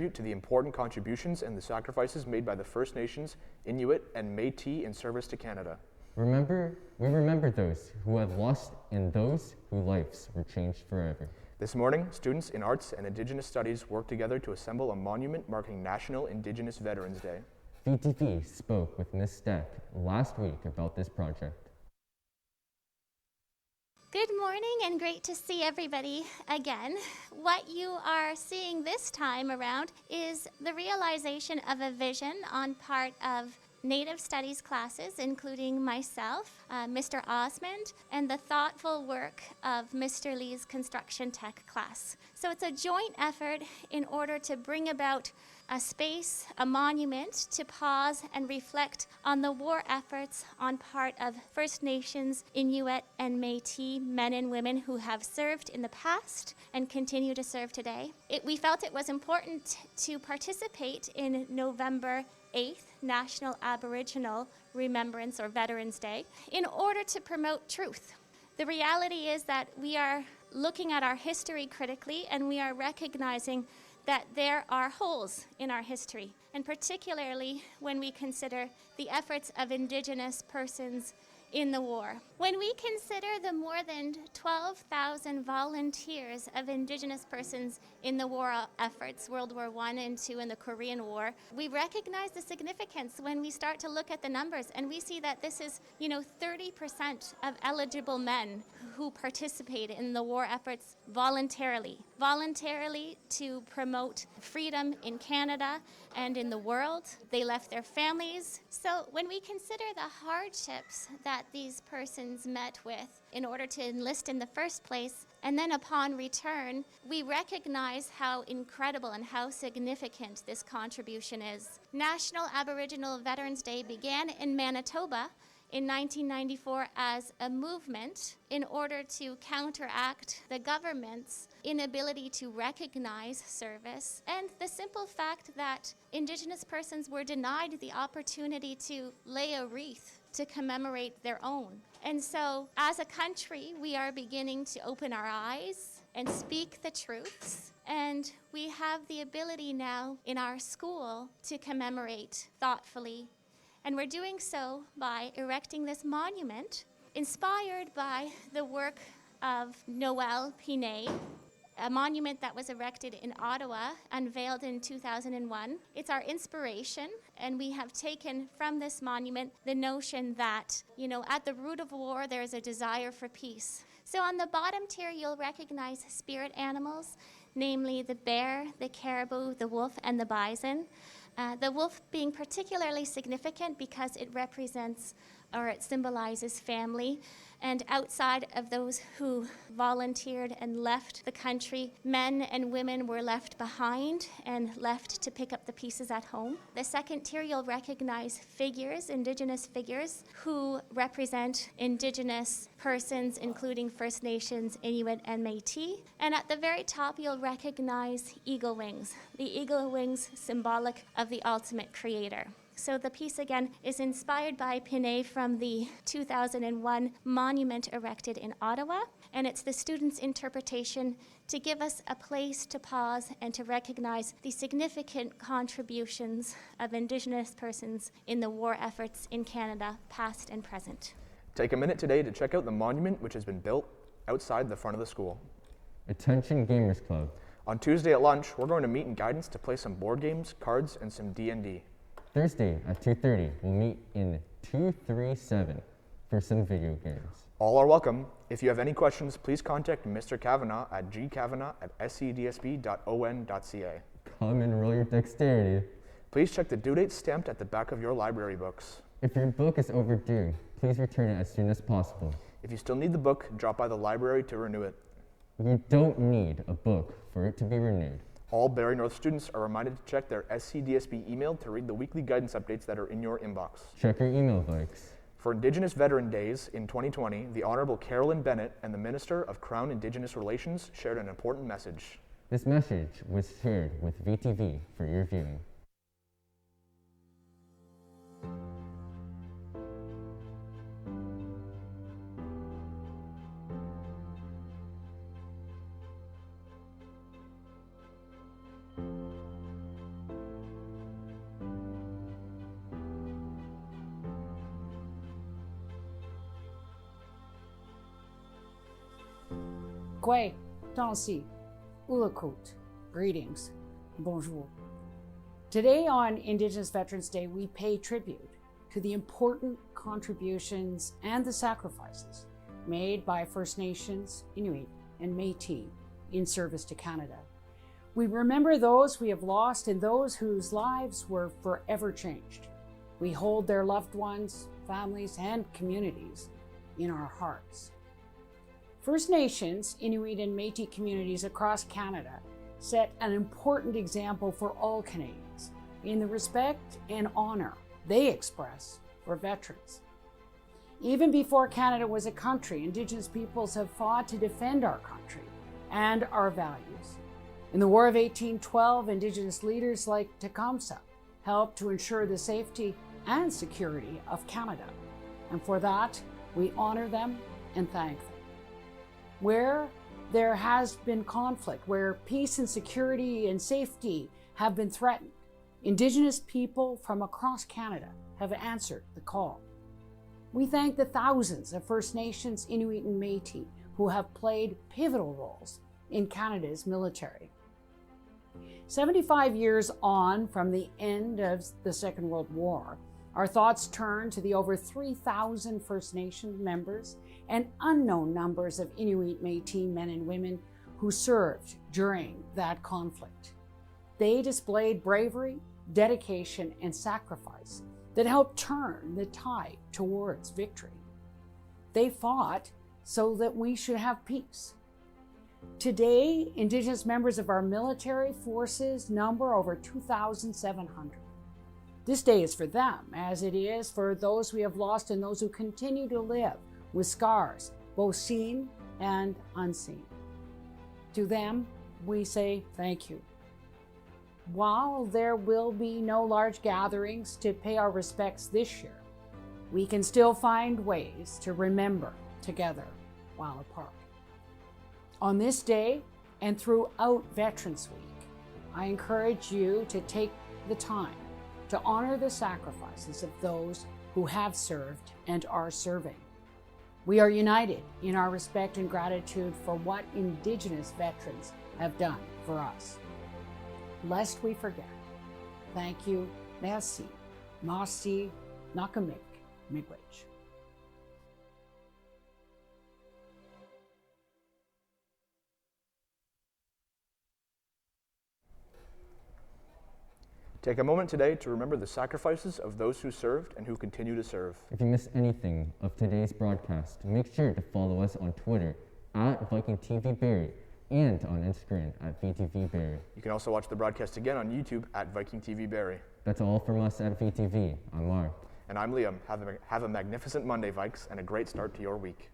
tribute to the important contributions and the sacrifices made by the First Nations, Inuit, and Métis in service to Canada. We remember those who have lost and those whose lives were changed forever. This morning, students in Arts and Indigenous Studies worked together to assemble a monument marking National Indigenous Veterans Day. VTV spoke with Ms. Steck last week about this project. Good morning and great to see everybody again. What you are seeing this time around is the realization of a vision on part of Native Studies classes, including myself, Mr. Osmond, and the thoughtful work of Mr. Lee's Construction Tech class. So it's a joint effort in order to bring about a space, a monument, to pause and reflect on the war efforts on part of First Nations, Inuit, and Métis men and women who have served in the past and continue to serve today. We felt it was important to participate in November 8th, National Aboriginal Remembrance or Veterans Day, in order to promote truth. The reality is that we are looking at our history critically, and we are recognizing that there are holes in our history, and particularly when we consider the efforts of Indigenous persons in the war. When we consider the more than 12,000 volunteers of Indigenous persons in the war efforts, World War I and II and the Korean War, we recognize the significance when we start to look at the numbers, and we see that this is, 30% of eligible men who participate in the war efforts voluntarily to promote freedom in Canada and in the world. They left their families. So when we consider the hardships that these persons met with in order to enlist in the first place, and then upon return, we recognize how incredible and how significant this contribution is. National Aboriginal Veterans Day began in Manitoba in 1994 as a movement in order to counteract the government's inability to recognize service and the simple fact that Indigenous persons were denied the opportunity to lay a wreath to commemorate their own. And so, as a country, we are beginning to open our eyes and speak the truths. And we have the ability now in our school to commemorate thoughtfully. And we're doing so by erecting this monument inspired by the work of Noel Pinet, a monument that was erected in Ottawa, unveiled in 2001. It's our inspiration, and we have taken from this monument the notion that, at the root of war, there is a desire for peace. So on the bottom tier, you'll recognize spirit animals, namely the bear, the caribou, the wolf, and the bison. The wolf being particularly significant because it represents or it symbolizes family. And outside of those who volunteered and left the country, men and women were left behind and left to pick up the pieces at home. The second tier, you'll recognize figures, Indigenous figures, who represent Indigenous persons, including First Nations, Inuit, and Métis. And at the very top, you'll recognize eagle wings, the eagle wings symbolic of the ultimate creator. So the piece, again, is inspired by Pinet from the 2001 monument erected in Ottawa, and it's the students' interpretation to give us a place to pause and to recognize the significant contributions of Indigenous persons in the war efforts in Canada, past and present. Take a minute today to check out the monument which has been built outside the front of the school. Attention Gamers Club. On Tuesday at lunch, we're going to meet in guidance to play some board games, cards, and some D&D. Thursday at 2:30, we'll meet in 237 for some video games. All are welcome. If you have any questions, please contact Mr. Kavanagh at gkavanagh@scdsb.on.ca. Come and roll your dexterity. Please check the due date stamped at the back of your library books. If your book is overdue, please return it as soon as possible. If you still need the book, drop by the library to renew it. You don't need a book for it to be renewed. All Barrie North students are reminded to check their SCDSB email to read the weekly guidance updates that are in your inbox. Check your email box. For Indigenous Veteran Days in 2020, the Honorable Carolyn Bennett and the Minister of Crown Indigenous Relations shared an important message. This message was shared with VTV for your viewing. Kwe, Dansi, Ulakut, greetings, bonjour. Today on Indigenous Veterans Day, we pay tribute to the important contributions and the sacrifices made by First Nations, Inuit, and Métis in service to Canada. We remember those we have lost and those whose lives were forever changed. We hold their loved ones, families, and communities in our hearts. First Nations, Inuit, and Métis communities across Canada set an important example for all Canadians in the respect and honor they express for veterans. Even before Canada was a country, Indigenous peoples have fought to defend our country and our values. In the War of 1812, Indigenous leaders like Tecumseh helped to ensure the safety and security of Canada. And for that, we honor them and thank them. Where there has been conflict, where peace and security and safety have been threatened, Indigenous people from across Canada have answered the call. We thank the thousands of First Nations, Inuit, and Métis who have played pivotal roles in Canada's military. 75 years on from the end of the Second World War, our thoughts turn to the over 3,000 First Nation members and unknown numbers of Inuit Métis men and women who served during that conflict. They displayed bravery, dedication, and sacrifice that helped turn the tide towards victory. They fought so that we should have peace. Today, Indigenous members of our military forces number over 2,700. This day is for them, as it is for those we have lost and those who continue to live with scars, both seen and unseen. To them, we say thank you. While there will be no large gatherings to pay our respects this year, we can still find ways to remember together while apart. On this day and throughout Veterans Week, I encourage you to take the time to honor the sacrifices of those who have served and are serving. We are united in our respect and gratitude for what Indigenous veterans have done for us. Lest we forget, thank you, merci, merci, nakamik, miigwech. Take a moment today to remember the sacrifices of those who served and who continue to serve. If you miss anything of today's broadcast, make sure to follow us on Twitter at Viking TV Barrie and on Instagram at VTV Barrie. You can also watch the broadcast again on YouTube at Viking TV Barrie. That's all from us at VTV. I'm Mark. And I'm Liam. Have a magnificent Monday, Vikes, and a great start to your week.